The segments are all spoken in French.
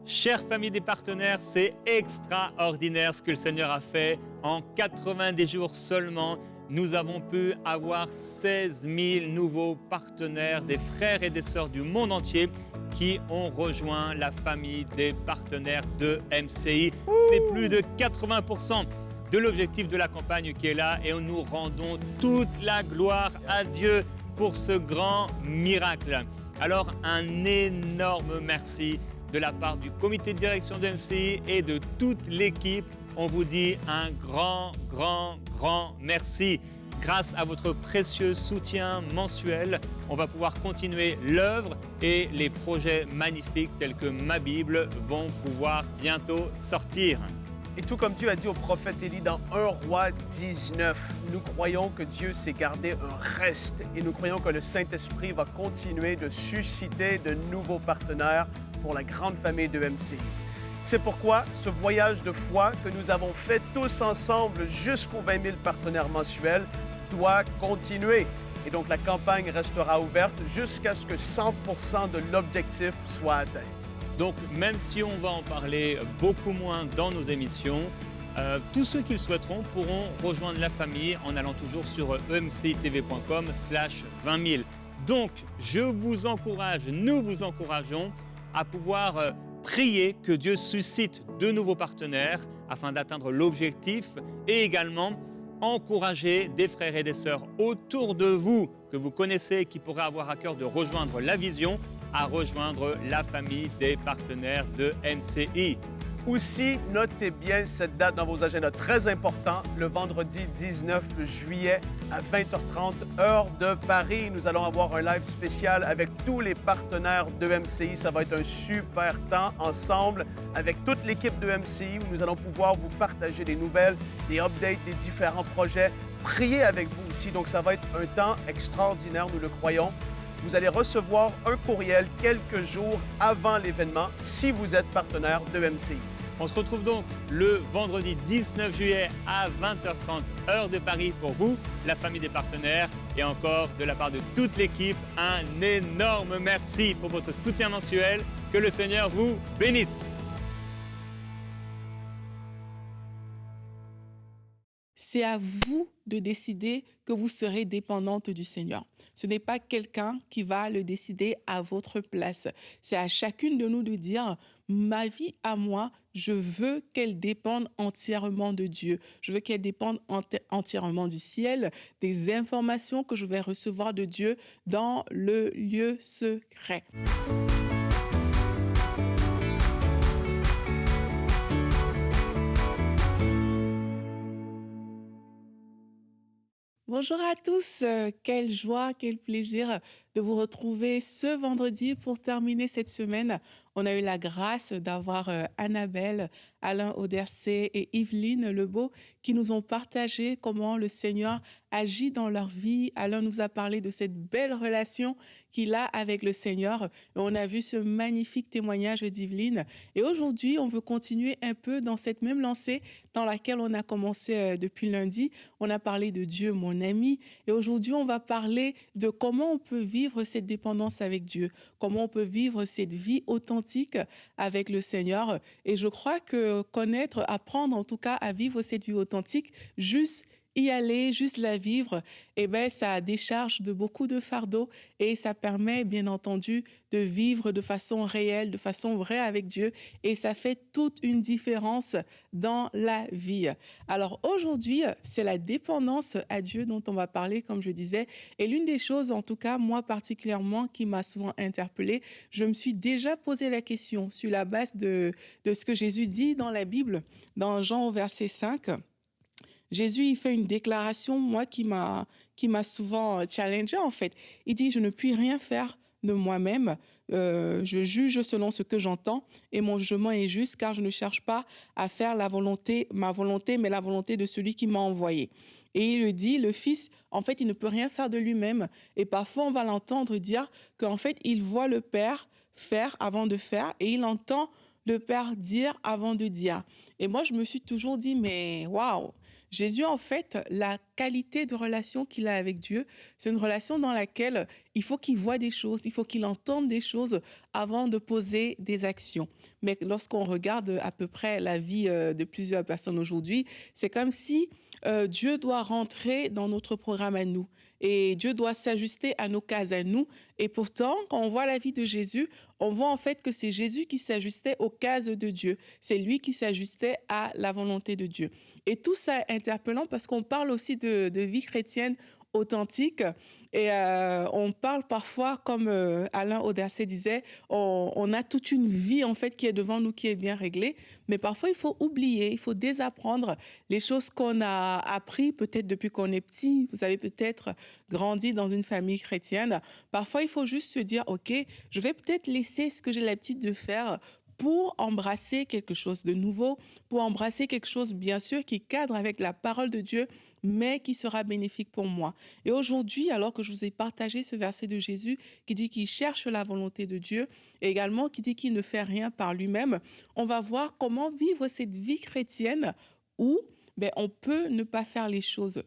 Chère famille des partenaires, c'est extraordinaire ce que le Seigneur a fait. En 90 jours seulement, nous avons pu avoir 16 000 nouveaux partenaires, des frères et des sœurs du monde entier qui ont rejoint la famille des partenaires de MCI. C'est plus de 80% de l'objectif de la campagne qui est là et nous rendons toute la gloire à Dieu pour ce grand miracle. Alors un énorme merci de la part du comité de direction de MCI et de toute l'équipe. On vous dit un grand merci. Grâce à votre précieux soutien mensuel, on va pouvoir continuer l'œuvre et les projets magnifiques tels que Ma Bible vont pouvoir bientôt sortir. Et tout comme Dieu a dit au prophète Élie dans 1 Roi 19, nous croyons que Dieu s'est gardé un reste et nous croyons que le Saint-Esprit va continuer de susciter de nouveaux partenaires pour la grande famille de MCI. C'est pourquoi ce voyage de foi que nous avons fait tous ensemble jusqu'aux 20 000 partenaires mensuels doit continuer. Et donc la campagne restera ouverte jusqu'à ce que 100% de l'objectif soit atteint. Donc même si on va en parler beaucoup moins dans nos émissions, tous ceux qui le souhaiteront pourront rejoindre la famille en allant toujours sur emcitv.com/20 000. Donc je vous encourage, nous vous encourageons à pouvoir prier que Dieu suscite de nouveaux partenaires afin d'atteindre l'objectif et également encourager des frères et des sœurs autour de vous que vous connaissez et qui pourraient avoir à cœur de rejoindre la vision à rejoindre la famille des partenaires de MCI. Aussi, notez bien cette date dans vos agendas, très important, le vendredi 19 juillet à 20h30, heure de Paris. Nous allons avoir un live spécial avec tous les partenaires de MCI. Ça va être un super temps ensemble avec toute l'équipe de MCI où nous allons pouvoir vous partager des nouvelles, des updates, des différents projets, prier avec vous aussi. Donc, ça va être un temps extraordinaire, nous le croyons. Vous allez recevoir un courriel quelques jours avant l'événement si vous êtes partenaire de MCI. On se retrouve donc le vendredi 19 juillet à 20h30, heure de Paris pour vous, la famille des partenaires. Et encore, de la part de toute l'équipe, un énorme merci pour votre soutien mensuel. Que le Seigneur vous bénisse. C'est à vous de décider que vous serez dépendante du Seigneur. Ce n'est pas quelqu'un qui va le décider à votre place. C'est à chacune de nous de dire, ma vie à moi, je veux qu'elle dépende entièrement de Dieu. Je veux qu'elle dépende entièrement du ciel, des informations que je vais recevoir de Dieu dans le lieu secret. Bonjour à tous, quelle joie, quel plaisir de vous retrouver ce vendredi pour terminer cette semaine. On a eu la grâce d'avoir Annabelle, Alain Audercé et Yveline Lebeau qui nous ont partagé comment le Seigneur agit dans leur vie. Alain nous a parlé de cette belle relation qu'il a avec le Seigneur. Et on a vu ce magnifique témoignage d'Yveline. Et aujourd'hui, on veut continuer un peu dans cette même lancée dans laquelle on a commencé depuis lundi. On a parlé de Dieu, mon ami. Et aujourd'hui, on va parler de comment on peut vivre cette dépendance avec Dieu, comment on peut vivre cette vie authentique avec le Seigneur. Et je crois que connaître, apprendre en tout cas à vivre cette vie authentique, juste y aller, juste la vivre, eh bien, ça décharge de beaucoup de fardeaux et ça permet, bien entendu, de vivre de façon réelle, de façon vraie avec Dieu et ça fait toute une différence dans la vie. Alors aujourd'hui, c'est la dépendance à Dieu dont on va parler, comme je disais. Et l'une des choses, en tout cas, moi particulièrement, qui m'a souvent interpellée, je me suis déjà posé la question sur la base de ce que Jésus dit dans la Bible, dans Jean au verset 5. Jésus, il fait une déclaration, moi, qui m'a souvent challengée, en fait. Il dit, je ne puis rien faire de moi-même. Je juge selon ce que j'entends et mon jugement est juste car je ne cherche pas à faire ma volonté, mais la volonté de celui qui m'a envoyé. Et il le dit, le Fils, en fait, il ne peut rien faire de lui-même. Et parfois, on va l'entendre dire qu'en fait, il voit le Père faire avant de faire et il entend le Père dire avant de dire. Et moi, je me suis toujours dit, mais waouh! Jésus, en fait, la qualité de relation qu'il a avec Dieu, c'est une relation dans laquelle il faut qu'il voit des choses, il faut qu'il entende des choses avant de poser des actions. Mais lorsqu'on regarde à peu près la vie de plusieurs personnes aujourd'hui, c'est comme si Dieu doit rentrer dans notre programme à nous et Dieu doit s'ajuster à nos cases à nous. Et pourtant, quand on voit la vie de Jésus, on voit en fait que c'est Jésus qui s'ajustait aux cases de Dieu. C'est lui qui s'ajustait à la volonté de Dieu. Et tout ça est interpellant parce qu'on parle aussi de vie chrétienne authentique et on parle parfois, comme Alain Auderset disait, on a toute une vie en fait qui est devant nous, qui est bien réglée, mais parfois il faut oublier, il faut désapprendre les choses qu'on a appris peut-être depuis qu'on est petit. Vous avez peut-être grandi dans une famille chrétienne. Parfois il faut juste se dire, ok, je vais peut-être laisser ce que j'ai l'habitude de faire pour embrasser quelque chose de nouveau, pour embrasser quelque chose, bien sûr, qui cadre avec la parole de Dieu, mais qui sera bénéfique pour moi. Et aujourd'hui, alors que je vous ai partagé ce verset de Jésus qui dit qu'il cherche la volonté de Dieu, et également qui dit qu'il ne fait rien par lui-même, on va voir comment vivre cette vie chrétienne où on peut ne pas faire les choses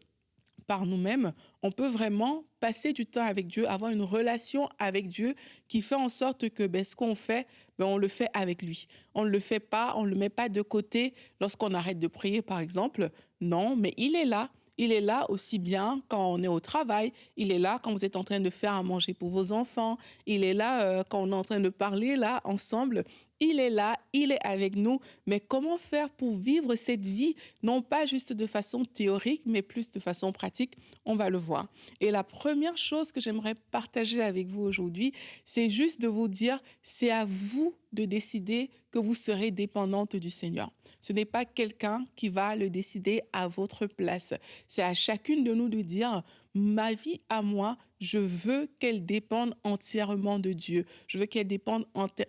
par nous-mêmes, on peut vraiment passer du temps avec Dieu, avoir une relation avec Dieu qui fait en sorte que ce qu'on fait, on le fait avec lui. On ne le fait pas, on ne le met pas de côté lorsqu'on arrête de prier, par exemple. Non, mais il est là. Il est là aussi bien quand on est au travail. Il est là quand vous êtes en train de faire à manger pour vos enfants. Il est là quand on est en train de parler là ensemble. Il est là, il est avec nous. Mais comment faire pour vivre cette vie, non pas juste de façon théorique, mais plus de façon pratique? On va le voir. Et la première chose que j'aimerais partager avec vous aujourd'hui, c'est juste de vous dire, c'est à vous de décider que vous serez dépendante du Seigneur. Ce n'est pas quelqu'un qui va le décider à votre place. C'est à chacune de nous de dire, ma vie à moi, je veux qu'elle dépende entièrement de Dieu. Je veux qu'elle dépende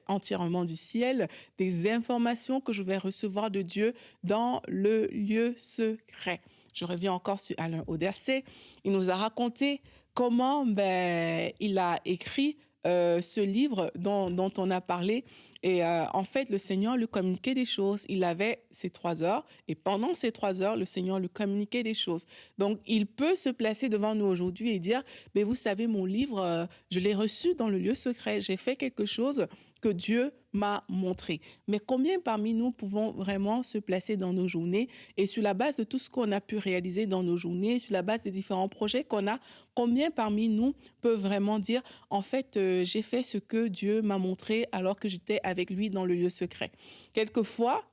entièrement du ciel, des informations que je vais recevoir de Dieu dans le lieu secret. Je reviens encore sur Alain Auderset. Il nous a raconté comment il a écrit ce livre dont on a parlé. Et en fait, le Seigneur lui communiquait des choses. Il avait ces 3 heures et pendant ces 3 heures, le Seigneur lui communiquait des choses. Donc, il peut se placer devant nous aujourd'hui et dire, mais vous savez, mon livre, je l'ai reçu dans le lieu secret. J'ai fait quelque chose que Dieu m'a montré. Mais combien parmi nous pouvons vraiment se placer dans nos journées et sur la base de tout ce qu'on a pu réaliser dans nos journées, sur la base des différents projets qu'on a, combien parmi nous peuvent vraiment dire, en fait, j'ai fait ce que Dieu m'a montré alors que j'étais avec lui dans le lieu secret. Quelquefois,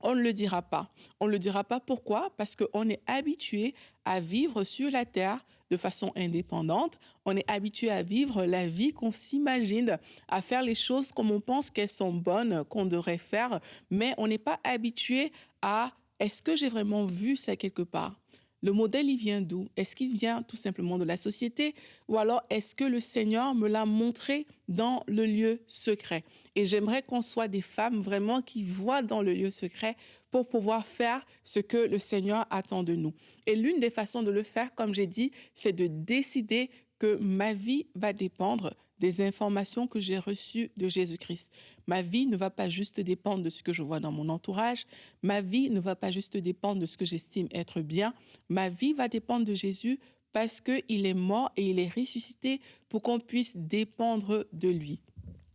on ne le dira pas. On ne le dira pas pourquoi? Parce qu'on est habitué à vivre sur la terre de façon indépendante. On est habitué à vivre la vie qu'on s'imagine, à faire les choses comme on pense qu'elles sont bonnes, qu'on devrait faire, mais on n'est pas habitué à est-ce que j'ai vraiment vu ça quelque part? Le modèle, il vient d'où? Est-ce qu'il vient tout simplement de la société? Ou alors, est-ce que le Seigneur me l'a montré dans le lieu secret? Et j'aimerais qu'on soit des femmes vraiment qui voient dans le lieu secret pour pouvoir faire ce que le Seigneur attend de nous. Et l'une des façons de le faire, comme j'ai dit, c'est de décider que ma vie va dépendre des informations que j'ai reçues de Jésus-Christ. Ma vie ne va pas juste dépendre de ce que je vois dans mon entourage. Ma vie ne va pas juste dépendre de ce que j'estime être bien. Ma vie va dépendre de Jésus parce qu'il est mort et il est ressuscité pour qu'on puisse dépendre de lui.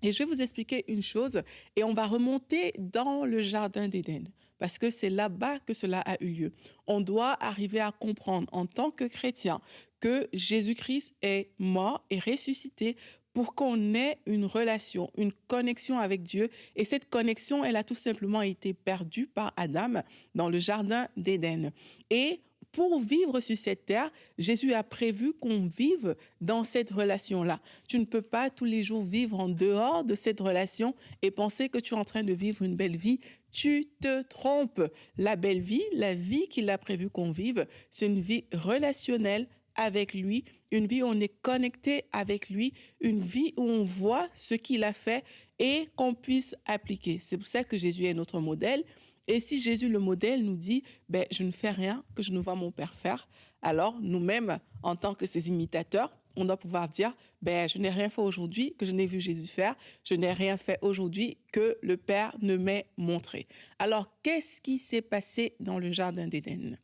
Et je vais vous expliquer une chose et on va remonter dans le jardin d'Éden parce que c'est là-bas que cela a eu lieu. On doit arriver à comprendre en tant que chrétien que Jésus-Christ est mort et ressuscité pour qu'on ait une relation, une connexion avec Dieu. Et cette connexion, elle a tout simplement été perdue par Adam dans le jardin d'Éden. Et pour vivre sur cette terre, Jésus a prévu qu'on vive dans cette relation-là. Tu ne peux pas tous les jours vivre en dehors de cette relation et penser que tu es en train de vivre une belle vie. Tu te trompes. La belle vie, la vie qu'il a prévu qu'on vive, c'est une vie relationnelle avec lui, une vie où on est connecté avec lui, une vie où on voit ce qu'il a fait et qu'on puisse appliquer. C'est pour ça que Jésus est notre modèle. Et si Jésus, le modèle, nous dit « je ne fais rien que je ne vois mon Père faire », alors nous-mêmes, en tant que ses imitateurs, on doit pouvoir dire « je n'ai rien fait aujourd'hui que je n'ai vu Jésus faire, je n'ai rien fait aujourd'hui que le Père ne m'ait montré ». Alors, qu'est-ce qui s'est passé dans le jardin d'Éden?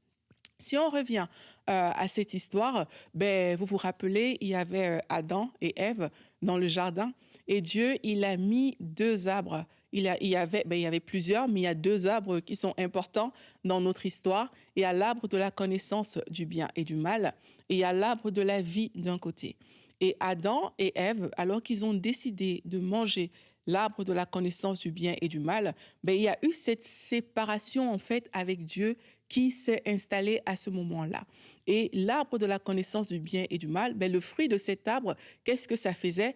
Si on revient à cette histoire, vous vous rappelez, il y avait Adam et Ève dans le jardin et Dieu, il a mis deux arbres. Il y avait plusieurs, mais il y a deux arbres qui sont importants dans notre histoire. Il y a l'arbre de la connaissance du bien et du mal et il y a l'arbre de la vie d'un côté. Et Adam et Ève, alors qu'ils ont décidé de manger l'arbre de la connaissance du bien et du mal, il y a eu cette séparation en fait avec Dieu qui s'est installée à ce moment-là. Et l'arbre de la connaissance du bien et du mal, le fruit de cet arbre, qu'est-ce que ça faisait?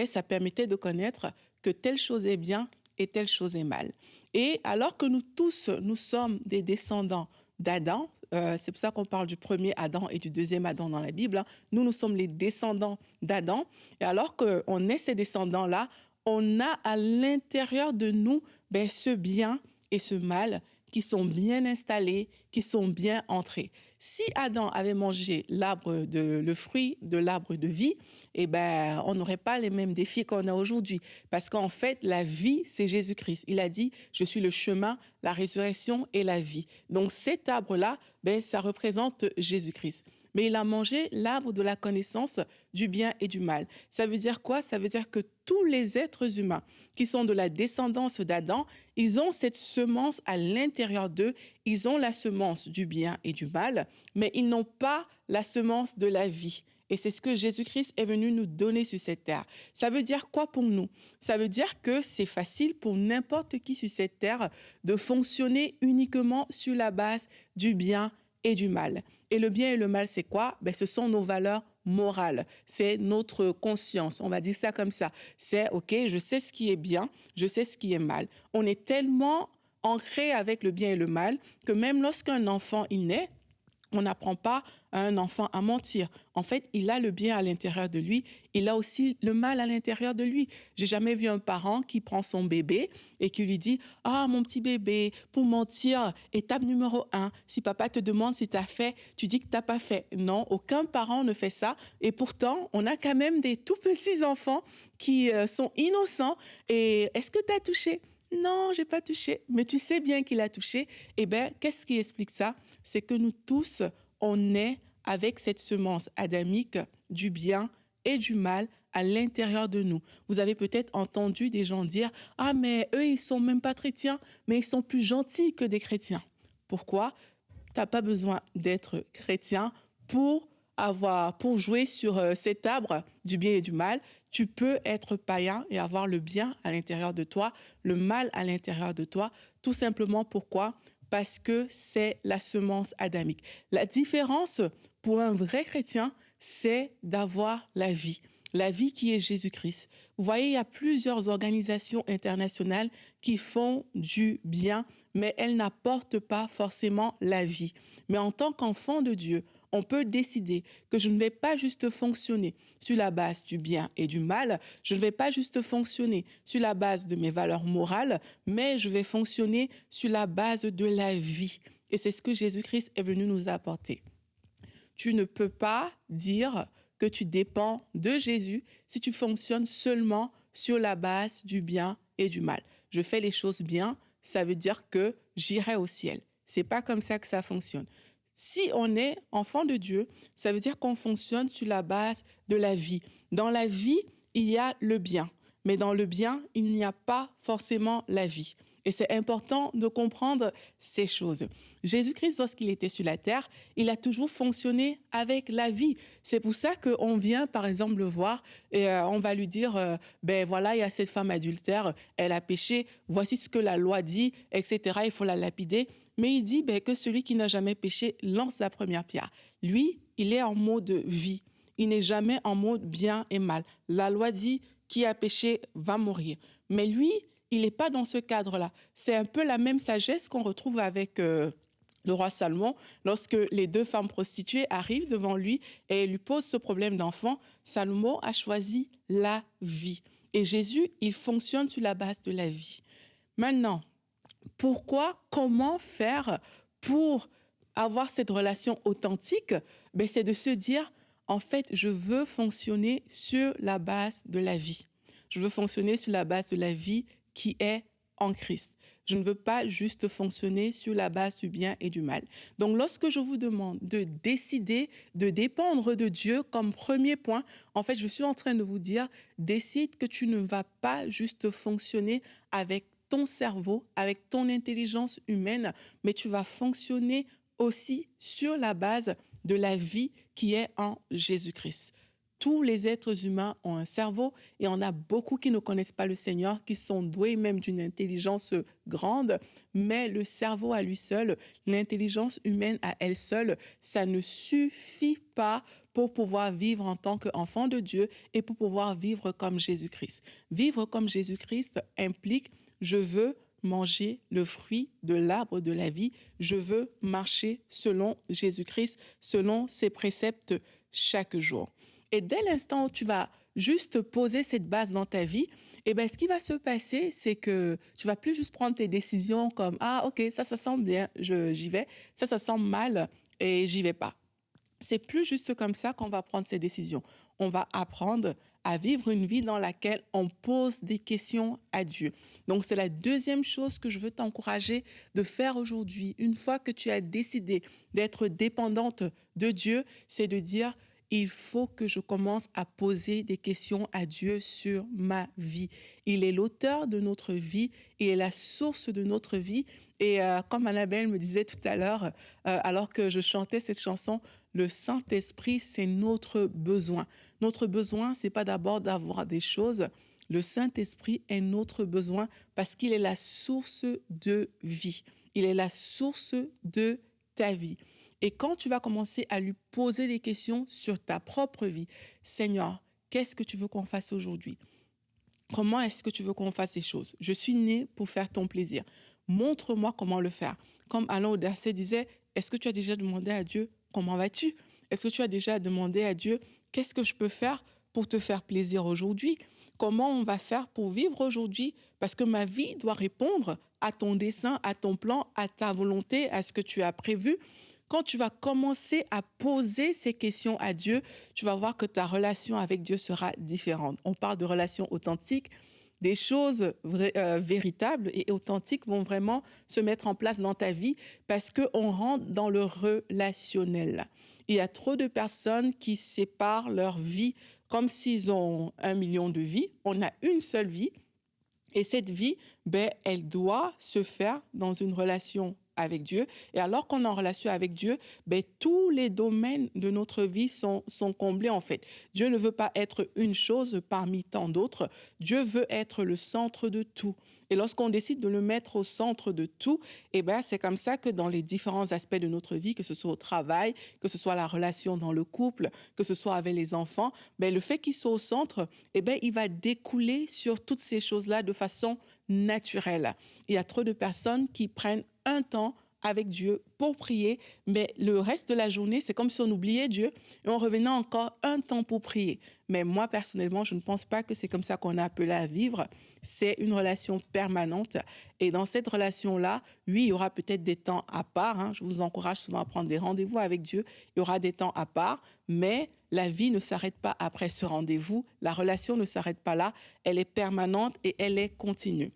Ça permettait de connaître que telle chose est bien et telle chose est mal. Et alors que nous tous, nous sommes des descendants d'Adam, c'est pour ça qu'on parle du premier Adam et du deuxième Adam dans la Bible, hein. Nous sommes les descendants d'Adam. Et alors qu'on est ces descendants-là, on a à l'intérieur de nous ce bien et ce mal qui sont bien installés, qui sont bien entrés. Si Adam avait mangé le fruit de l'arbre de vie, on n'aurait pas les mêmes défis qu'on a aujourd'hui. Parce qu'en fait, la vie, c'est Jésus-Christ. Il a dit, je suis le chemin, la résurrection et la vie. Donc cet arbre-là, ça représente Jésus-Christ. Mais il a mangé l'arbre de la connaissance du bien et du mal. Ça veut dire quoi? Ça veut dire que tous les êtres humains qui sont de la descendance d'Adam, ils ont cette semence à l'intérieur d'eux. Ils ont la semence du bien et du mal, mais ils n'ont pas la semence de la vie. Et c'est ce que Jésus-Christ est venu nous donner sur cette terre. Ça veut dire quoi pour nous? Ça veut dire que c'est facile pour n'importe qui sur cette terre de fonctionner uniquement sur la base du bien et du mal. Et le bien et le mal, c'est quoi? Ce sont nos valeurs morales. C'est notre conscience. On va dire ça comme ça. C'est, OK, je sais ce qui est bien, je sais ce qui est mal. On est tellement ancré avec le bien et le mal que même lorsqu'un enfant il naît, on n'apprend pas à un enfant à mentir. En fait, il a le bien à l'intérieur de lui, il a aussi le mal à l'intérieur de lui. J'ai jamais vu un parent qui prend son bébé et qui lui dit « Ah, mon petit bébé, pour mentir, étape numéro 1, si papa te demande si tu as fait, tu dis que tu n'as pas fait. » Non, aucun parent ne fait ça. Et pourtant, on a quand même des tout petits enfants qui sont innocents. Et est-ce que tu as touché? Non, j'ai pas touché. Mais tu sais bien qu'il a touché. Qu'est-ce qui explique ça? C'est que nous tous, on est avec cette semence adamique du bien et du mal à l'intérieur de nous. Vous avez peut-être entendu des gens dire « Ah, mais eux, ils sont même pas chrétiens, mais ils sont plus gentils que des chrétiens. » Pourquoi? Tu n'as pas besoin d'être chrétien pour jouer sur cet arbre du bien et du mal. Tu peux être païen et avoir le bien à l'intérieur de toi, le mal à l'intérieur de toi. Tout simplement pourquoi? Parce que c'est la semence adamique. La différence pour un vrai chrétien, c'est d'avoir la vie qui est Jésus-Christ. Vous voyez, il y a plusieurs organisations internationales qui font du bien, mais elles n'apportent pas forcément la vie. Mais en tant qu'enfant de Dieu, on peut décider que je ne vais pas juste fonctionner sur la base du bien et du mal, je ne vais pas juste fonctionner sur la base de mes valeurs morales, mais je vais fonctionner sur la base de la vie. Et c'est ce que Jésus-Christ est venu nous apporter. Tu ne peux pas dire que tu dépends de Jésus si tu fonctionnes seulement sur la base du bien et du mal. Je fais les choses bien, ça veut dire que j'irai au ciel. C'est pas comme ça que ça fonctionne. Si on est enfant de Dieu, ça veut dire qu'on fonctionne sur la base de la vie. Dans la vie, il y a le bien, mais dans le bien, il n'y a pas forcément la vie. Et c'est important de comprendre ces choses. Jésus-Christ, lorsqu'il était sur la terre, il a toujours fonctionné avec la vie. C'est pour ça qu'on vient, par exemple, le voir et on va lui dire, voilà, il y a cette femme adultère, elle a péché, voici ce que la loi dit, etc., il faut la lapider. Mais il dit que celui qui n'a jamais péché lance la première pierre. Lui, il est en mode vie. Il n'est jamais en mode bien et mal. La loi dit qui a péché va mourir. Mais lui, il n'est pas dans ce cadre-là. C'est un peu la même sagesse qu'on retrouve avec le roi Salomon. Lorsque les deux femmes prostituées arrivent devant lui et lui posent ce problème d'enfant, Salomon a choisi la vie. Et Jésus, il fonctionne sur la base de la vie. Maintenant, comment faire pour avoir cette relation authentique? C'est de se dire, en fait, je veux fonctionner sur la base de la vie. Je veux fonctionner sur la base de la vie qui est en Christ. Je ne veux pas juste fonctionner sur la base du bien et du mal. Donc, lorsque je vous demande de décider de dépendre de Dieu comme premier point, en fait, je suis en train de vous dire, décide que tu ne vas pas juste fonctionner avec ton cerveau, avec ton intelligence humaine, mais tu vas fonctionner aussi sur la base de la vie qui est en Jésus-Christ. Tous les êtres humains ont un cerveau et on a beaucoup qui ne connaissent pas le Seigneur, qui sont doués même d'une intelligence grande, mais le cerveau à lui seul, l'intelligence humaine à elle seule, ça ne suffit pas pour pouvoir vivre en tant qu'enfant de Dieu et pour pouvoir vivre comme Jésus-Christ. Vivre comme Jésus-Christ implique je veux manger le fruit de l'arbre de la vie, je veux marcher selon Jésus-Christ, selon ses préceptes chaque jour. Et dès l'instant où tu vas juste poser cette base dans ta vie, eh ben, ce qui va se passer, c'est que tu vas plus juste prendre tes décisions comme « Ah, ok, ça semble bien, j'y vais. Ça semble mal et j'y vais pas. » C'est plus juste comme ça qu'on va prendre ces décisions. On va apprendre à vivre une vie dans laquelle on pose des questions à Dieu. Donc, c'est la deuxième chose que je veux t'encourager de faire aujourd'hui. Une fois que tu as décidé d'être dépendante de Dieu, c'est de dire il faut que je commence à poser des questions à Dieu sur ma vie. Il est l'auteur de notre vie, il est la source de notre vie. Et comme Annabelle me disait tout à l'heure, alors que je chantais cette chanson, le Saint-Esprit, c'est notre besoin. Notre besoin, c'est pas d'abord d'avoir des choses. Le Saint-Esprit est notre besoin parce qu'il est la source de vie. Il est la source de ta vie. Et quand tu vas commencer à lui poser des questions sur ta propre vie, Seigneur, qu'est-ce que tu veux qu'on fasse aujourd'hui? Comment est-ce que tu veux qu'on fasse ces choses? Je suis né pour faire ton plaisir. Montre-moi comment le faire. Comme Alain Auderset disait, est-ce que tu as déjà demandé à Dieu comment vas-tu? Est-ce que tu as déjà demandé à Dieu qu'est-ce que je peux faire pour te faire plaisir aujourd'hui? Comment on va faire pour vivre aujourd'hui? Parce que ma vie doit répondre à ton dessein, à ton plan, à ta volonté, à ce que tu as prévu. Quand tu vas commencer à poser ces questions à Dieu, tu vas voir que ta relation avec Dieu sera différente. On parle de relations authentiques. Des choses véritables et authentiques vont vraiment se mettre en place dans ta vie parce qu'on rentre dans le relationnel. Il y a trop de personnes qui séparent leur vie comme s'ils ont 1 million de vies. On a une seule vie et cette vie, elle doit se faire dans une relation avec Dieu. Et alors qu'on est en relation avec Dieu, tous les domaines de notre vie sont comblés en fait. Dieu ne veut pas être une chose parmi tant d'autres. Dieu veut être le centre de tout. Et lorsqu'on décide de le mettre au centre de tout, c'est comme ça que dans les différents aspects de notre vie, que ce soit au travail, que ce soit la relation dans le couple, que ce soit avec les enfants, le fait qu'il soit au centre, il va découler sur toutes ces choses-là de façon naturelle. Il y a trop de personnes qui prennent un temps avec Dieu pour prier, mais le reste de la journée, c'est comme si on oubliait Dieu et on revenait encore un temps pour prier. Mais moi, personnellement, je ne pense pas que c'est comme ça qu'on est appelé à vivre. C'est une relation permanente. Et dans cette relation-là, oui, il y aura peut-être des temps à part. Je vous encourage souvent à prendre des rendez-vous avec Dieu. Il y aura des temps à part, mais la vie ne s'arrête pas après ce rendez-vous. La relation ne s'arrête pas là. Elle est permanente et elle est continue.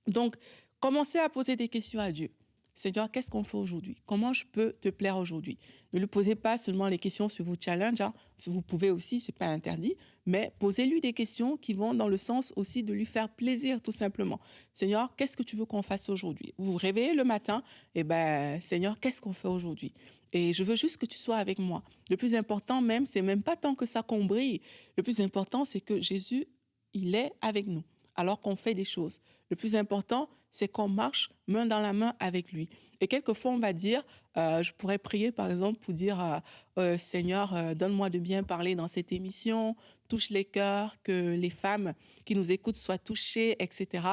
Donc, commencez à poser des questions à Dieu. Seigneur, qu'est-ce qu'on fait aujourd'hui? Comment je peux te plaire aujourd'hui? Ne lui posez pas seulement les questions sur vos challenges. Si vous pouvez aussi, ce n'est pas interdit. Mais posez-lui des questions qui vont dans le sens aussi de lui faire plaisir, tout simplement. Seigneur, qu'est-ce que tu veux qu'on fasse aujourd'hui? Vous vous réveillez le matin, Seigneur, qu'est-ce qu'on fait aujourd'hui? Et je veux juste que tu sois avec moi. Le plus important même, c'est même pas tant que ça qu'on brille. Le plus important, c'est que Jésus, il est avec nous alors qu'on fait des choses. Le plus important, c'est qu'on marche main dans la main avec lui. Et quelquefois, on va dire, je pourrais prier par exemple pour dire Seigneur, donne-moi de bien parler dans cette émission, touche les cœurs, que les femmes qui nous écoutent soient touchées, etc.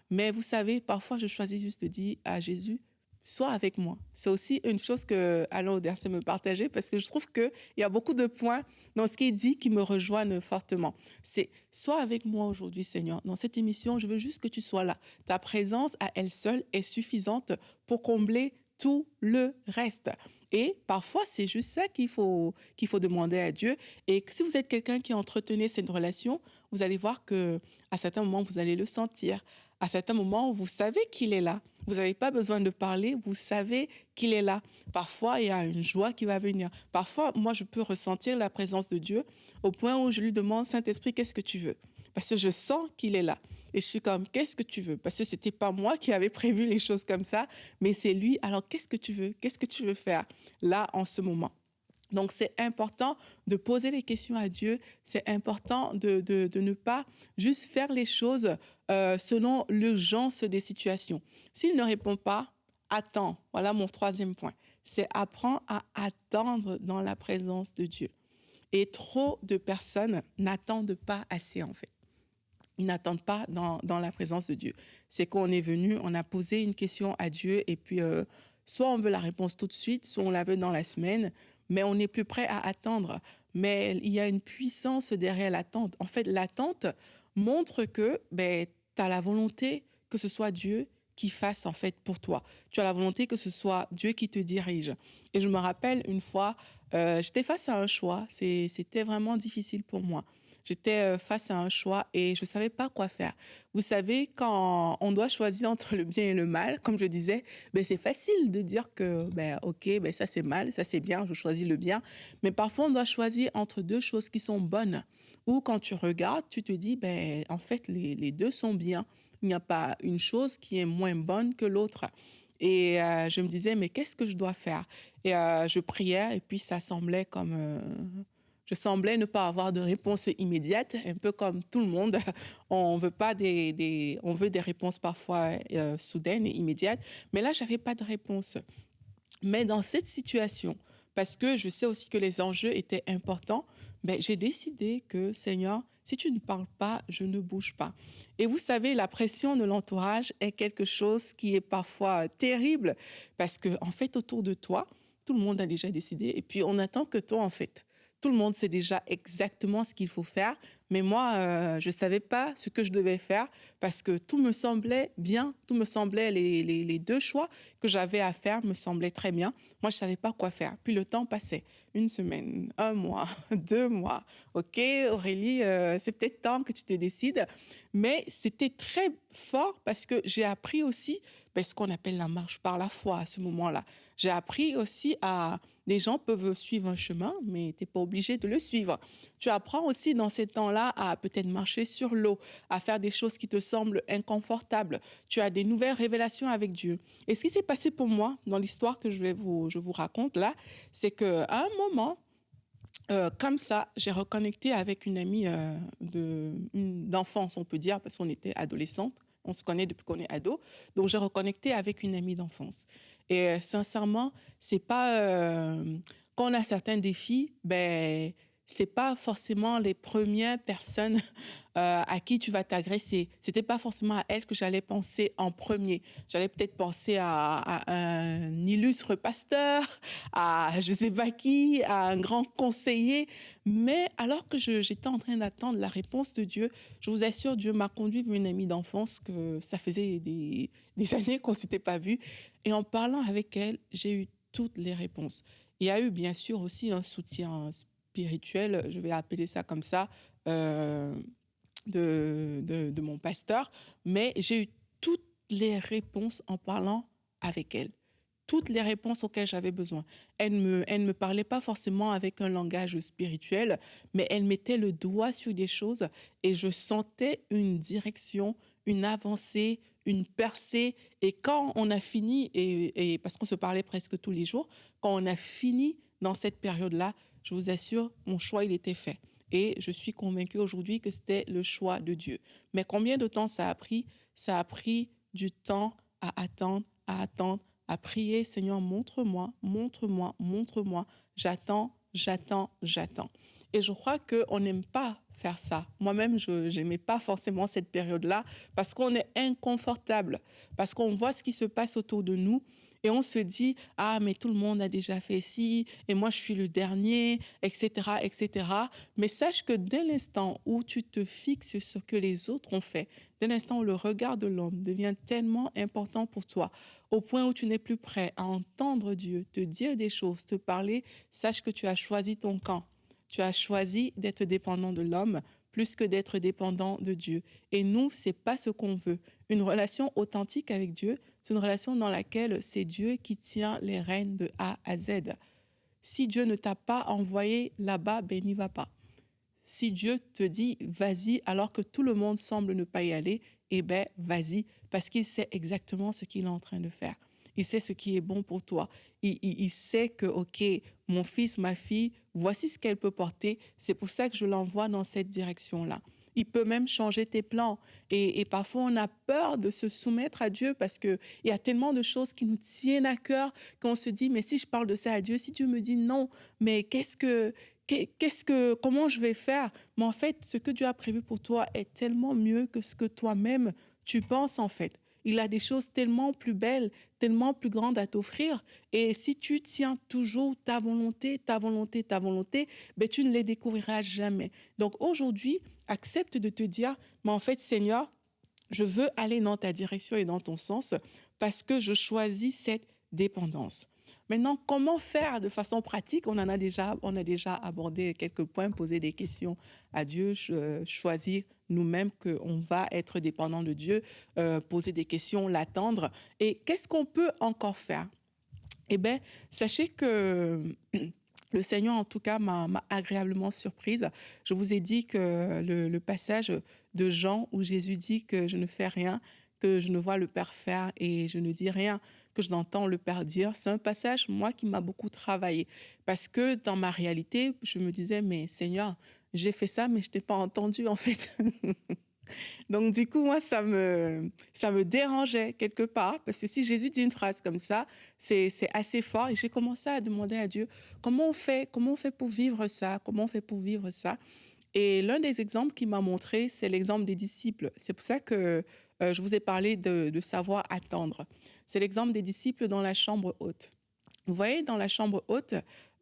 Mais vous savez, parfois, je choisis juste de dire à Jésus, sois avec moi. C'est aussi une chose que Alain Auderset me partageait parce que je trouve qu'il y a beaucoup de points dans ce qu'il dit qui me rejoignent fortement. C'est sois avec moi aujourd'hui, Seigneur. Dans cette émission, je veux juste que tu sois là. Ta présence à elle seule est suffisante pour combler tout le reste. Et parfois, c'est juste ça qu'il faut demander à Dieu. Et si vous êtes quelqu'un qui entretenait cette relation, vous allez voir qu'à certains moments, vous allez le sentir. À certains moments, vous savez qu'il est là. Vous n'avez pas besoin de parler, vous savez qu'il est là. Parfois, il y a une joie qui va venir. Parfois, moi, je peux ressentir la présence de Dieu au point où je lui demande, Saint-Esprit, qu'est-ce que tu veux? Parce que je sens qu'il est là. Et je suis comme, qu'est-ce que tu veux? Parce que ce n'était pas moi qui avais prévu les choses comme ça, mais c'est lui. Alors, qu'est-ce que tu veux? Qu'est-ce que tu veux faire là, en ce moment? Donc, c'est important de poser les questions à Dieu. C'est important de ne pas juste faire les choses selon l'urgence des situations. S'il ne répond pas, attends. Voilà mon troisième point. C'est apprendre à attendre dans la présence de Dieu. Et trop de personnes n'attendent pas assez, en fait. Ils n'attendent pas dans la présence de Dieu. C'est qu'on est venu, on a posé une question à Dieu et puis soit on veut la réponse tout de suite, soit on la veut dans la semaine, mais on n'est plus prêt à attendre. Mais il y a une puissance derrière l'attente. En fait, l'attente montre que tu as la volonté que ce soit Dieu qui fasse en fait pour toi. Tu as la volonté que ce soit Dieu qui te dirige. Et je me rappelle une fois, j'étais face à un choix. C'était vraiment difficile pour moi. J'étais face à un choix et je ne savais pas quoi faire. Vous savez, quand on doit choisir entre le bien et le mal, comme je disais, c'est facile de dire que, OK, ça c'est mal, ça c'est bien, je choisis le bien. Mais parfois, on doit choisir entre deux choses qui sont bonnes. Ou quand tu regardes, tu te dis, en fait, les deux sont bien. Il n'y a pas une chose qui est moins bonne que l'autre. Et je me disais, mais qu'est-ce que je dois faire? Et je priais et puis ça semblait comme... je semblais ne pas avoir de réponse immédiate, un peu comme tout le monde. On veut pas on veut des réponses parfois soudaines et immédiates. Mais là, j'avais pas de réponse. Mais dans cette situation, parce que je sais aussi que les enjeux étaient importants, j'ai décidé que, Seigneur, si tu ne parles pas, je ne bouge pas. Et vous savez, la pression de l'entourage est quelque chose qui est parfois terrible, parce que en fait, autour de toi, tout le monde a déjà décidé, et puis on attend que toi, en fait. Tout le monde sait déjà exactement ce qu'il faut faire, mais moi, je ne savais pas ce que je devais faire parce que tout me semblait bien, tout me semblait, les deux choix que j'avais à faire me semblaient très bien. Moi, je ne savais pas quoi faire. Puis le temps passait. Une semaine, un mois, 2 mois. OK, Aurélie, c'est peut-être temps que tu te décides. Mais c'était très fort parce que j'ai appris aussi ce qu'on appelle la marche par la foi à ce moment-là. J'ai appris aussi à... Les gens peuvent suivre un chemin, mais tu n'es pas obligé de le suivre. Tu apprends aussi dans ces temps-là à peut-être marcher sur l'eau, à faire des choses qui te semblent inconfortables. Tu as des nouvelles révélations avec Dieu. Et ce qui s'est passé pour moi dans l'histoire que je vous raconte là, c'est qu'à un moment, comme ça, j'ai reconnecté avec une amie d'enfance, on peut dire, parce qu'on était adolescente. On se connaît depuis qu'on est ado. Donc, j'ai reconnecté avec une amie d'enfance. Et sincèrement, c'est pas... quand on a certains défis, c'est pas forcément les premières personnes à qui tu vas t'agresser. C'était pas forcément à elle que j'allais penser en premier. J'allais peut-être penser à un illustre pasteur, à je sais pas qui, à un grand conseiller. Mais alors que j'étais en train d'attendre la réponse de Dieu, je vous assure, Dieu m'a conduit vers une amie d'enfance que ça faisait des années qu'on s'était pas vus. Et en parlant avec elle, j'ai eu toutes les réponses. Il y a eu bien sûr aussi un soutien spirituel, je vais appeler ça comme ça, de mon pasteur, mais j'ai eu toutes les réponses en parlant avec elle. Toutes les réponses auxquelles j'avais besoin. Elle ne me parlait pas forcément avec un langage spirituel, mais elle mettait le doigt sur des choses et je sentais une direction, une avancée, une percée. Et quand on a fini, et parce qu'on se parlait presque tous les jours, quand on a fini dans cette période-là, je vous assure, mon choix, il était fait. Et je suis convaincue aujourd'hui que c'était le choix de Dieu. Mais combien de temps ça a pris? Ça a pris du temps à attendre, à prier. Seigneur, montre-moi, montre-moi, montre-moi. J'attends, j'attends, j'attends. Et je crois qu'on n'aime pas faire ça. Moi-même, je n'aimais pas forcément cette période-là parce qu'on est inconfortable, parce qu'on voit ce qui se passe autour de nous et on se dit « Ah, mais tout le monde a déjà fait ci et moi, je suis le dernier, etc. etc. » Mais sache que dès l'instant où tu te fixes sur ce que les autres ont fait, dès l'instant où le regard de l'homme devient tellement important pour toi, au point où tu n'es plus prêt à entendre Dieu, te dire des choses, te parler, sache que tu as choisi ton camp. Tu as choisi d'être dépendant de l'homme plus que d'être dépendant de Dieu. Et nous, c'est pas ce qu'on veut. Une relation authentique avec Dieu, c'est une relation dans laquelle c'est Dieu qui tient les rênes de A à Z. Si Dieu ne t'a pas envoyé là-bas, ben n'y va pas. Si Dieu te dit vas-y alors que tout le monde semble ne pas y aller, eh ben vas-y parce qu'il sait exactement ce qu'il est en train de faire. Il sait ce qui est bon pour toi. Il sait que, OK, mon fils, ma fille, voici ce qu'elle peut porter. C'est pour ça que je l'envoie dans cette direction-là. Il peut même changer tes plans. Et parfois, on a peur de se soumettre à Dieu parce qu'il y a tellement de choses qui nous tiennent à cœur qu'on se dit, mais si je parle de ça à Dieu, si Dieu me dit non, mais comment je vais faire? Mais en fait, ce que Dieu a prévu pour toi est tellement mieux que ce que toi-même tu penses en fait. Il a des choses tellement plus belles, tellement plus grandes à t'offrir. Et si tu tiens toujours ta volonté, ben tu ne les découvriras jamais. Donc aujourd'hui, accepte de te dire, mais en fait, Seigneur, je veux aller dans ta direction et dans ton sens parce que je choisis cette dépendance. Maintenant, comment faire de façon pratique? On a déjà abordé quelques points, poser des questions à Dieu, choisir nous-mêmes qu'on va être dépendant de Dieu, poser des questions, l'attendre. Et qu'est-ce qu'on peut encore faire? Eh bien, sachez que le Seigneur, en tout cas, m'a agréablement surprise. Je vous ai dit que le passage de Jean où Jésus dit que je ne fais rien, que je ne vois le Père faire et je ne dis rien que je n'entends le Père dire. C'est un passage, moi, qui m'a beaucoup travaillé. Parce que dans ma réalité, je me disais, mais Seigneur, j'ai fait ça, mais je t'ai pas entendu, en fait. Donc, du coup, moi, ça me dérangeait quelque part. Parce que si Jésus dit une phrase comme ça, c'est assez fort. Et j'ai commencé à demander à Dieu, comment on fait pour vivre ça? Comment on fait pour vivre ça? Et l'un des exemples qu'il m'a montré, c'est l'exemple des disciples. C'est pour ça que je vous ai parlé de savoir attendre. C'est l'exemple des disciples dans la chambre haute. Vous voyez, dans la chambre haute,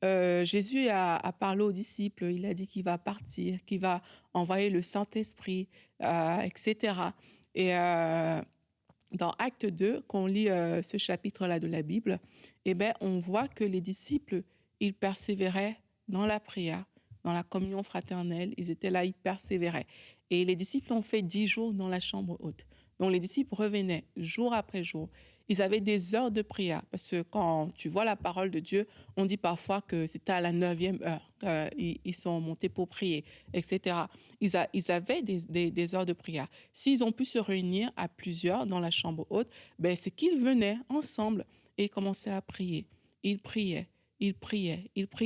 Jésus a parlé aux disciples. Il a dit qu'il va partir, qu'il va envoyer le Saint-Esprit, etc. Et dans Acte 2, quand on lit ce chapitre-là de la Bible, eh ben, on voit que les disciples, ils persévéraient dans la prière, dans la communion fraternelle. Ils étaient là, ils persévéraient. Et les disciples ont fait 10 jours dans la chambre haute. Donc les disciples revenaient jour après jour. Ils avaient des heures de prière. Parce que quand tu vois la parole de Dieu, on dit parfois que c'était à la 9e heure qu'ils sont montés pour prier, etc. Ils avaient des heures de prière. S'ils ont pu se réunir à plusieurs dans la chambre haute, ben, c'est qu'ils venaient ensemble et ils commençaient à prier. Ils priaient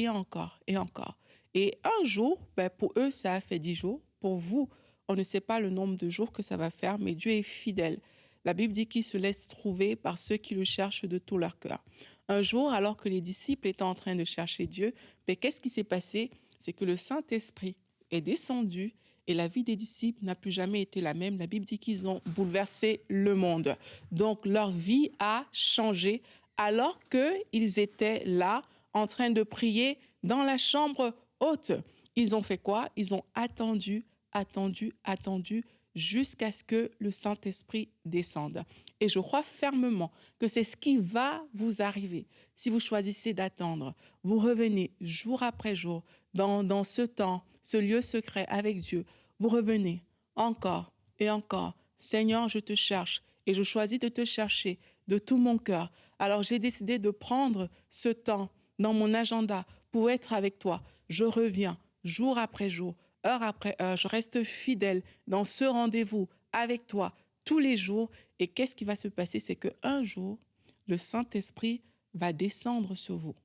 encore et encore. Et un jour, ben, pour eux, ça a fait 10 jours. Pour vous, on ne sait pas le nombre de jours que ça va faire, mais Dieu est fidèle. La Bible dit qu'il se laisse trouver par ceux qui le cherchent de tout leur cœur. Un jour, alors que les disciples étaient en train de chercher Dieu, ben, qu'est-ce qui s'est passé? C'est que le Saint-Esprit est descendu et la vie des disciples n'a plus jamais été la même. La Bible dit qu'ils ont bouleversé le monde. Donc, leur vie a changé alors qu'ils étaient là en train de prier dans la chambre haute. Ils ont fait quoi? Ils ont attendu jusqu'à ce que le Saint-Esprit descende. Et je crois fermement que c'est ce qui va vous arriver. Si vous choisissez d'attendre, vous revenez jour après jour dans ce temps, ce lieu secret avec Dieu. Vous revenez encore et encore. Seigneur, je te cherche et je choisis de te chercher de tout mon cœur. Alors j'ai décidé de prendre ce temps dans mon agenda pour être avec toi. Je reviens jour après jour, heure après heure. Je reste fidèle dans ce rendez-vous avec toi tous les jours. Et qu'est-ce qui va se passer? C'est qu'un jour, le Saint-Esprit va descendre sur vous.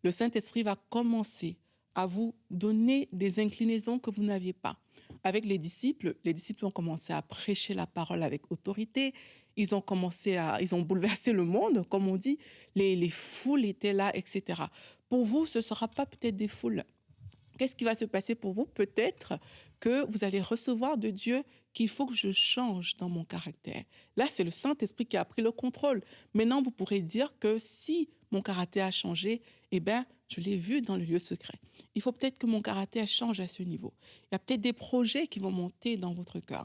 Le Saint-Esprit va commencer à vous donner des inclinaisons que vous n'aviez pas. Avec les disciples ont commencé à prêcher la parole avec autorité. Ils ont bouleversé le monde, comme on dit. Les foules étaient là, etc. Pour vous, ce ne sera pas peut-être des foules. Qu'est-ce qui va se passer pour vous? Peut-être que vous allez recevoir de Dieu qu'il faut que je change dans mon caractère. Là, c'est le Saint-Esprit qui a pris le contrôle. Maintenant, vous pourrez dire que si mon caractère a changé, eh bien, je l'ai vu dans le lieu secret. Il faut peut-être que mon caractère change à ce niveau. Il y a peut-être des projets qui vont monter dans votre cœur.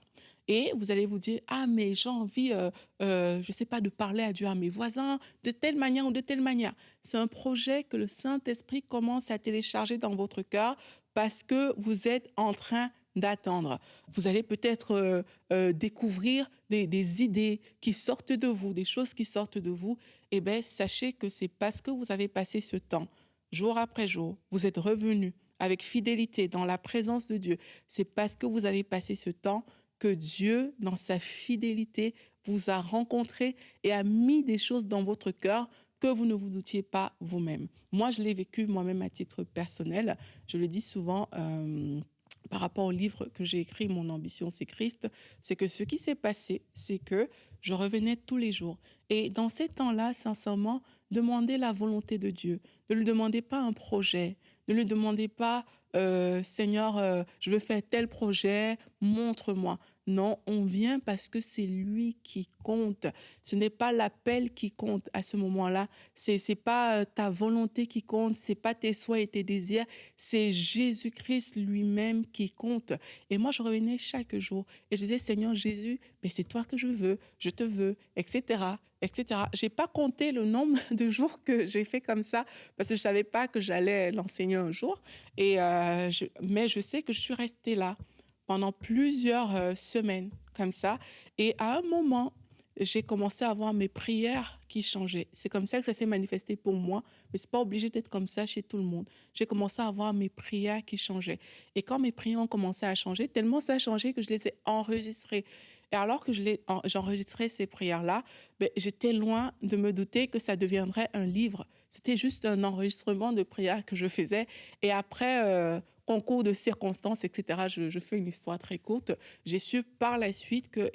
Et vous allez vous dire, ah, mais j'ai envie, je ne sais pas, de parler à Dieu, à mes voisins, de telle manière ou de telle manière. C'est un projet que le Saint-Esprit commence à télécharger dans votre cœur parce que vous êtes en train d'attendre. Vous allez peut-être découvrir des idées qui sortent de vous, des choses qui sortent de vous. Eh bien, sachez que c'est parce que vous avez passé ce temps, jour après jour, vous êtes revenu avec fidélité dans la présence de Dieu. C'est parce que vous avez passé ce temps que Dieu, dans sa fidélité, vous a rencontré et a mis des choses dans votre cœur que vous ne vous doutiez pas vous-même. Moi, je l'ai vécu moi-même à titre personnel. Je le dis souvent par rapport au livre que j'ai écrit, Mon ambition, c'est Christ. C'est que ce qui s'est passé, c'est que je revenais tous les jours. Et dans ces temps-là, sincèrement, demandez la volonté de Dieu. Ne lui demandez pas un projet. Ne lui demandez pas, Seigneur, je veux faire tel projet, montre-moi. Non, on vient parce que c'est lui qui compte. Ce n'est pas l'appel qui compte à ce moment-là. C'est pas ta volonté qui compte. C'est pas tes souhaits et tes désirs. C'est Jésus-Christ lui-même qui compte. Et moi, je revenais chaque jour et je disais, Seigneur Jésus, mais c'est toi que je te veux, etc., etc. J'ai pas compté le nombre de jours que j'ai fait comme ça parce que je savais pas que j'allais l'enseigner un jour. Mais je sais que je suis restée là pendant plusieurs semaines comme ça. Et à un moment, j'ai commencé à avoir mes prières qui changeaient. C'est comme ça que ça s'est manifesté pour moi, mais c'est pas obligé d'être comme ça chez tout le monde. J'ai commencé à avoir mes prières qui changeaient. Et quand mes prières ont commencé à changer, tellement ça a changé que je les ai enregistrées. Et alors que j'enregistrais ces prières-là, ben, j'étais loin de me douter que ça deviendrait un livre. C'était juste un enregistrement de prières que je faisais. Et après, concours de circonstances, etc., je fais une histoire très courte. J'ai su par la suite que,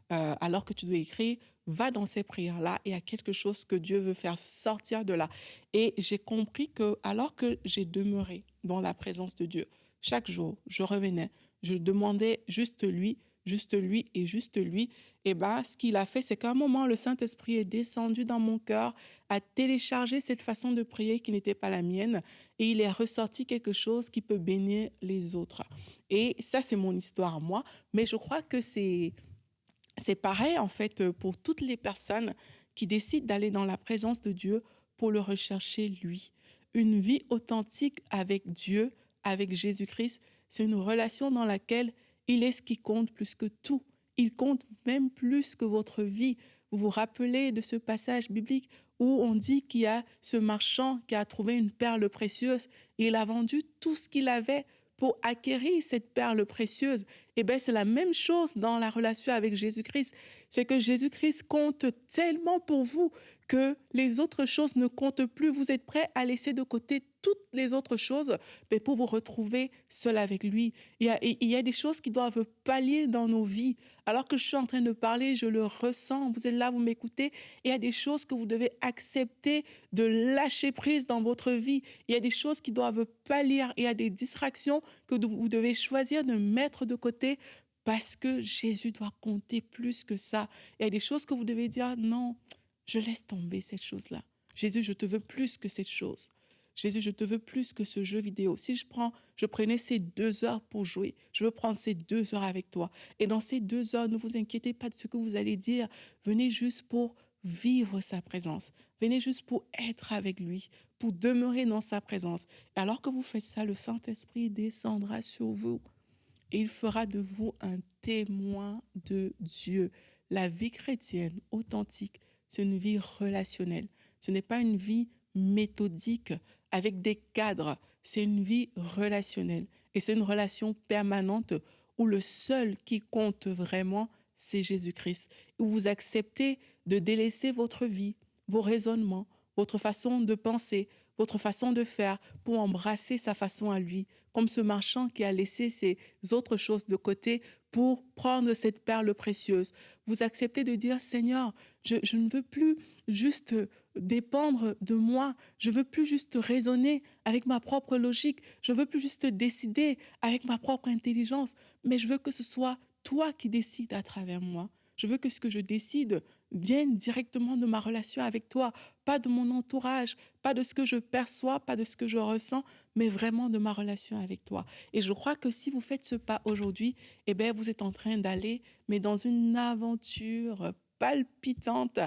alors que tu dois écrire, va dans ces prières-là et il y a quelque chose que Dieu veut faire sortir de là. Et j'ai compris que, alors que j'ai demeuré dans la présence de Dieu, chaque jour, je revenais, je demandais juste lui et juste lui, et ce qu'il a fait, c'est qu'à un moment, le Saint-Esprit est descendu dans mon cœur, a téléchargé cette façon de prier qui n'était pas la mienne, et il est ressorti quelque chose qui peut bénir les autres. Et ça, c'est mon histoire à moi, mais je crois que c'est pareil, en fait, pour toutes les personnes qui décident d'aller dans la présence de Dieu pour le rechercher, lui. Une vie authentique avec Dieu, avec Jésus-Christ, c'est une relation dans laquelle il est ce qui compte plus que tout. Il compte même plus que votre vie. Vous vous rappelez de ce passage biblique où on dit qu'il y a ce marchand qui a trouvé une perle précieuse et il a vendu tout ce qu'il avait pour acquérir cette perle précieuse. Eh bien, c'est la même chose dans la relation avec Jésus-Christ. C'est que Jésus-Christ compte tellement pour vous que les autres choses ne comptent plus. Vous êtes prêts à laisser de côté toutes les autres choses pour vous retrouver seul avec lui. Il y a des choses qui doivent pallier dans nos vies. Alors que je suis en train de parler, je le ressens. Vous êtes là, vous m'écoutez. Et il y a des choses que vous devez accepter de lâcher prise dans votre vie. Il y a des choses qui doivent pallier. Il y a des distractions que vous devez choisir de mettre de côté parce que Jésus doit compter plus que ça. Il y a des choses que vous devez dire, non, je laisse tomber cette chose-là. Jésus, je te veux plus que cette chose. Jésus, je te veux plus que ce jeu vidéo. Si je prenais ces 2 heures pour jouer, je veux prendre ces 2 heures avec toi. Et dans ces 2 heures, ne vous inquiétez pas de ce que vous allez dire. Venez juste pour vivre sa présence. Venez juste pour être avec lui, pour demeurer dans sa présence. Et alors que vous faites ça, le Saint-Esprit descendra sur vous et il fera de vous un témoin de Dieu. La vie chrétienne authentique, c'est une vie relationnelle. Ce n'est pas une vie méthodique avec des cadres. C'est une vie relationnelle. Et c'est une relation permanente où le seul qui compte vraiment, c'est Jésus-Christ. Où vous acceptez de délaisser votre vie, vos raisonnements, votre façon de penser, votre façon de faire pour embrasser sa façon à lui, comme ce marchand qui a laissé ses autres choses de côté pour prendre cette perle précieuse. Vous acceptez de dire, Seigneur, je ne veux plus juste dépendre de moi, je veux plus juste raisonner avec ma propre logique, je veux plus juste décider avec ma propre intelligence, mais je veux que ce soit toi qui décides à travers moi. Je veux que ce que je décide vienne directement de ma relation avec toi, pas de mon entourage, pas de ce que je perçois, pas de ce que je ressens, mais vraiment de ma relation avec toi. Et je crois que si vous faites ce pas aujourd'hui, vous êtes en train d'aller, mais dans une aventure palpitante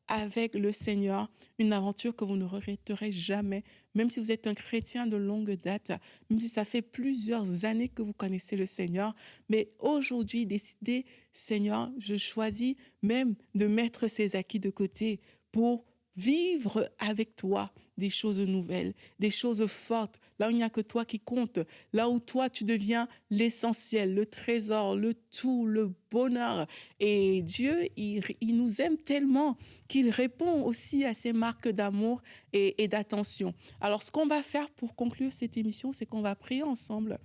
avec le Seigneur, une aventure que vous ne regretterez jamais, même si vous êtes un chrétien de longue date, même si ça fait plusieurs années que vous connaissez le Seigneur. Mais aujourd'hui, décidez, Seigneur, je choisis même de mettre ces acquis de côté pour vivre avec toi des choses nouvelles, des choses fortes, là où il n'y a que toi qui compte, là où toi tu deviens l'essentiel, le trésor, le tout, le bonheur. Et Dieu, il nous aime tellement qu'il répond aussi à ces marques d'amour et d'attention. Alors, ce qu'on va faire pour conclure cette émission, c'est qu'on va prier ensemble.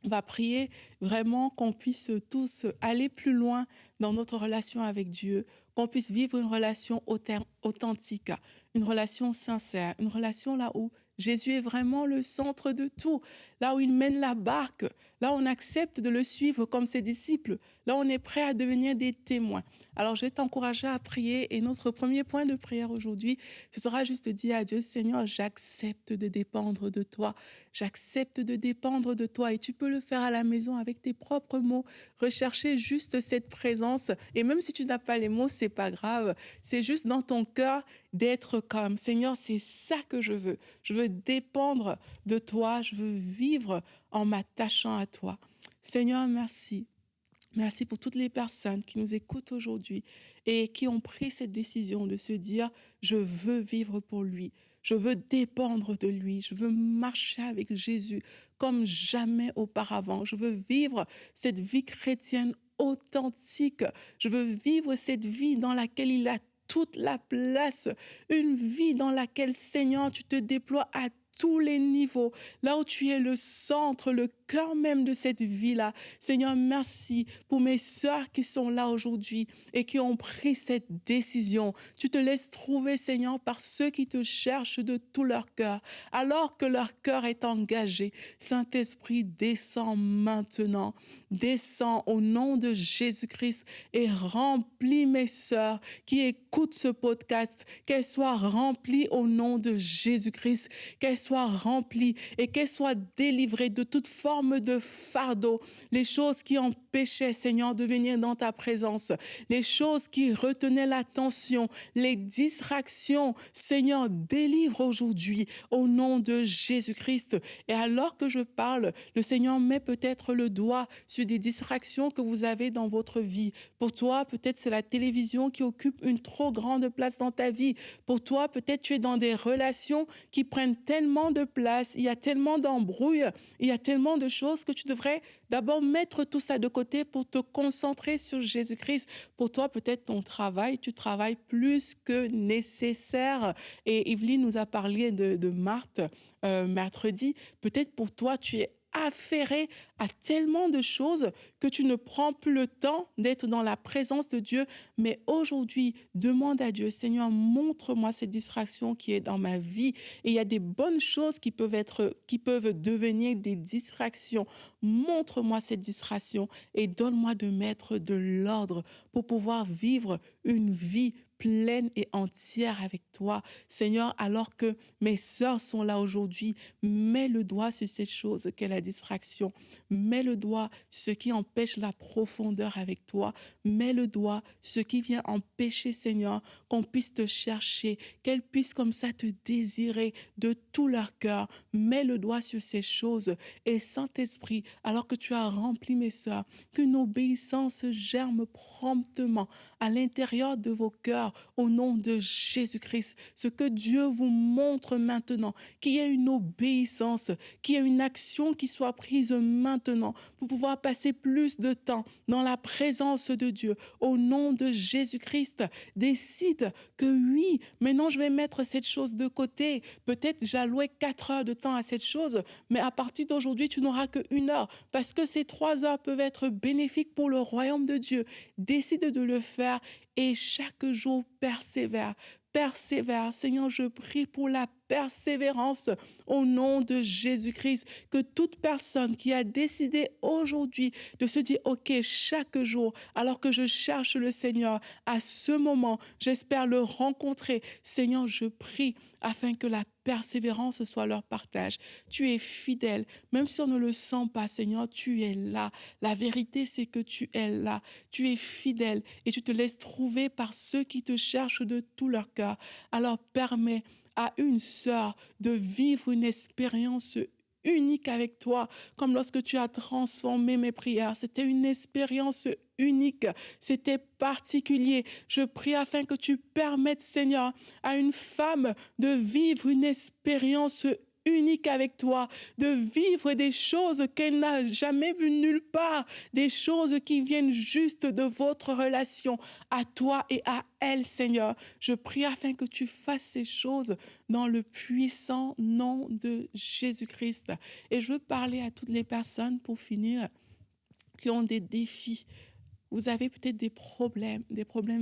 On va prier vraiment qu'on puisse tous aller plus loin dans notre relation avec Dieu, qu'on puisse vivre une relation authentique, une relation sincère, une relation là où Jésus est vraiment le centre de tout, là où il mène la barque, là où on accepte de le suivre comme ses disciples, là où on est prêt à devenir des témoins. Alors, je vais t'encourager à prier et notre premier point de prière aujourd'hui, ce sera juste de dire à Dieu, Seigneur, j'accepte de dépendre de toi. J'accepte de dépendre de toi et tu peux le faire à la maison avec tes propres mots. Rechercher juste cette présence et même si tu n'as pas les mots, c'est pas grave. C'est juste dans ton cœur d'être comme Seigneur, c'est ça que je veux. Je veux dépendre de toi. Je veux vivre en m'attachant à toi. Seigneur, merci. Merci pour toutes les personnes qui nous écoutent aujourd'hui et qui ont pris cette décision de se dire, je veux vivre pour lui, je veux dépendre de lui, je veux marcher avec Jésus comme jamais auparavant, je veux vivre cette vie chrétienne authentique, je veux vivre cette vie dans laquelle il a toute la place, une vie dans laquelle, Seigneur, tu te déploies à tous les niveaux, là où tu es le centre, le cœur même de cette vie-là. Seigneur, merci pour mes sœurs qui sont là aujourd'hui et qui ont pris cette décision. Tu te laisses trouver, Seigneur, par ceux qui te cherchent de tout leur cœur, alors que leur cœur est engagé. Saint-Esprit, descends maintenant, descends au nom de Jésus-Christ et remplis mes sœurs qui écoutent ce podcast, qu'elles soient remplies au nom de Jésus-Christ, qu'elles soient remplies et qu'elles soient délivrées de toute forme de fardeau, les choses qui empêchaient, Seigneur, de venir dans ta présence, les choses qui retenaient l'attention, les distractions, Seigneur, délivre aujourd'hui au nom de Jésus-Christ. Et alors que je parle, le Seigneur met peut-être le doigt sur des distractions que vous avez dans votre vie. Pour toi, peut-être c'est la télévision qui occupe une trop grande place dans ta vie. Pour toi, peut-être tu es dans des relations qui prennent tellement de place, il y a tellement d'embrouilles, il y a tellement de choses que tu devrais d'abord mettre tout ça de côté pour te concentrer sur Jésus-Christ. Pour toi, peut-être ton travail, tu travailles plus que nécessaire. Et Evelyne nous a parlé de Marthe mercredi. Peut-être pour toi, tu es affairé à tellement de choses que tu ne prends plus le temps d'être dans la présence de Dieu. Mais aujourd'hui, demande à Dieu, Seigneur, montre-moi cette distraction qui est dans ma vie. Et il y a des bonnes choses qui peuvent devenir des distractions. Montre-moi cette distraction et donne-moi de mettre de l'ordre pour pouvoir vivre une vie pleine et entière avec toi. Seigneur, alors que mes sœurs sont là aujourd'hui, mets le doigt sur cette chose qu'est la distraction. Mets le doigt sur ce qui empêche la profondeur avec toi. Mets le doigt sur ce qui vient empêcher, Seigneur, qu'on puisse te chercher, qu'elles puissent comme ça te désirer de tout leur cœur. Mets le doigt sur ces choses. Et Saint-Esprit, alors que tu as rempli mes sœurs, qu'une obéissance germe promptement à l'intérieur de vos cœurs au nom de Jésus-Christ. Ce que Dieu vous montre maintenant, qu'il y ait une obéissance, qu'il y ait une action qui soit prise maintenant pour pouvoir passer plus de temps dans la présence de Dieu. Au nom de Jésus-Christ, décide que oui, maintenant je vais mettre cette chose de côté. Peut-être j'allouais 4 heures de temps à cette chose, mais à partir d'aujourd'hui, tu n'auras que 1 heure parce que ces 3 heures peuvent être bénéfiques pour le royaume de Dieu. Décide de le faire et chaque jour persévère. Persévère. Seigneur, je prie pour la persévérance au nom de Jésus-Christ. Que toute personne qui a décidé aujourd'hui de se dire, OK, chaque jour, alors que je cherche le Seigneur, à ce moment, j'espère le rencontrer. Seigneur, je prie afin que la persévérance soit leur partage. Tu es fidèle. Même si on ne le sent pas, Seigneur, tu es là. La vérité, c'est que tu es là. Tu es fidèle et tu te laisses trouver par ceux qui te cherchent de tout leur cœur. Alors permets à une sœur de vivre une expérience unique avec toi, comme lorsque tu as transformé mes prières. C'était une expérience unique, c'était particulier. Je prie afin que tu permettes, Seigneur, à une femme de vivre une expérience unique avec toi, de vivre des choses qu'elle n'a jamais vues nulle part, des choses qui viennent juste de votre relation à toi et à elle, Seigneur. Je prie afin que tu fasses ces choses dans le puissant nom de Jésus-Christ. Et je veux parler à toutes les personnes, pour finir, qui ont des défis. Vous avez peut-être des problèmes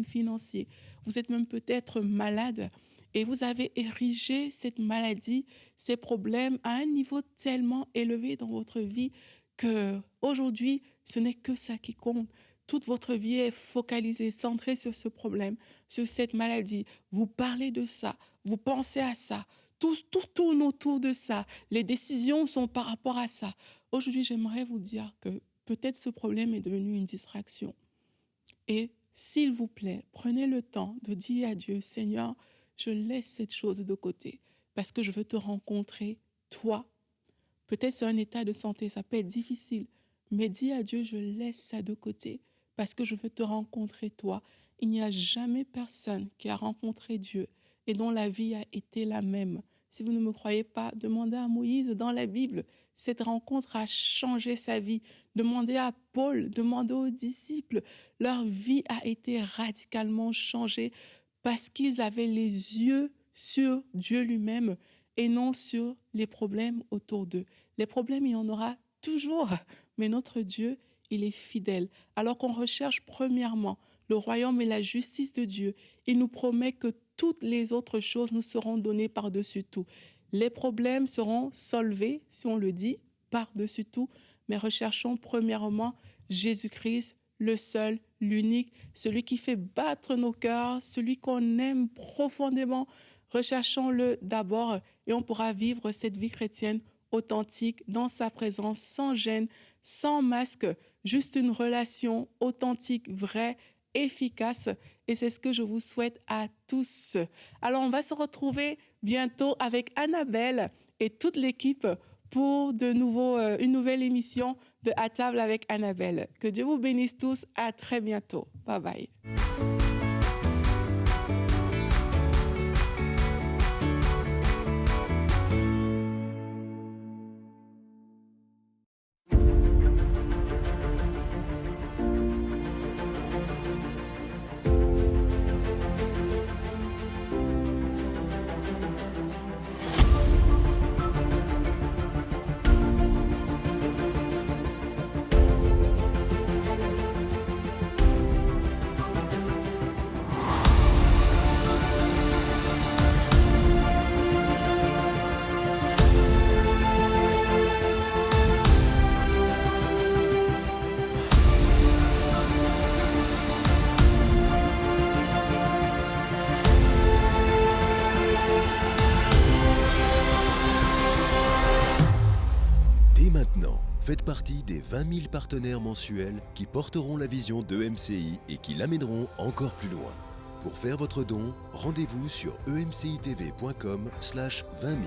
financiers. Vous êtes même peut-être malade et vous avez érigé cette maladie, ces problèmes à un niveau tellement élevé dans votre vie qu'aujourd'hui, ce n'est que ça qui compte. Toute votre vie est focalisée, centrée sur ce problème, sur cette maladie. Vous parlez de ça, vous pensez à ça. Tout tourne autour de ça. Les décisions sont par rapport à ça. Aujourd'hui, j'aimerais vous dire que peut-être ce problème est devenu une distraction. Et s'il vous plaît, prenez le temps de dire à Dieu, Seigneur, je laisse cette chose de côté parce que je veux te rencontrer, toi. Peut-être c'est un état de santé, ça peut être difficile, mais dis à Dieu, je laisse ça de côté parce que je veux te rencontrer, toi. Il n'y a jamais personne qui a rencontré Dieu et dont la vie a été la même. Si vous ne me croyez pas, demandez à Moïse dans la Bible. Cette rencontre a changé sa vie. Demandez à Paul, demandez aux disciples. Leur vie a été radicalement changée parce qu'ils avaient les yeux sur Dieu lui-même et non sur les problèmes autour d'eux. Les problèmes, il y en aura toujours, mais notre Dieu, il est fidèle. Alors qu'on recherche premièrement le royaume et la justice de Dieu, il nous promet que toutes les autres choses nous seront données par-dessus tout. Les problèmes seront solvés, si on le dit, par-dessus tout, mais recherchons premièrement Jésus-Christ, le seul, l'unique, celui qui fait battre nos cœurs, celui qu'on aime profondément. Recherchons-le d'abord et on pourra vivre cette vie chrétienne authentique, dans sa présence, sans gêne, sans masque, juste une relation authentique, vraie, efficace. Et c'est ce que je vous souhaite à tous. Alors, on va se retrouver bientôt avec Annabelle et toute l'équipe pour une nouvelle émission de À table avec Annabelle. Que Dieu vous bénisse tous. À très bientôt. Bye bye. Maintenant, faites partie des 20 000 partenaires mensuels qui porteront la vision d'EMCI et qui l'amèneront encore plus loin. Pour faire votre don, rendez-vous sur emcitv.com/20 000.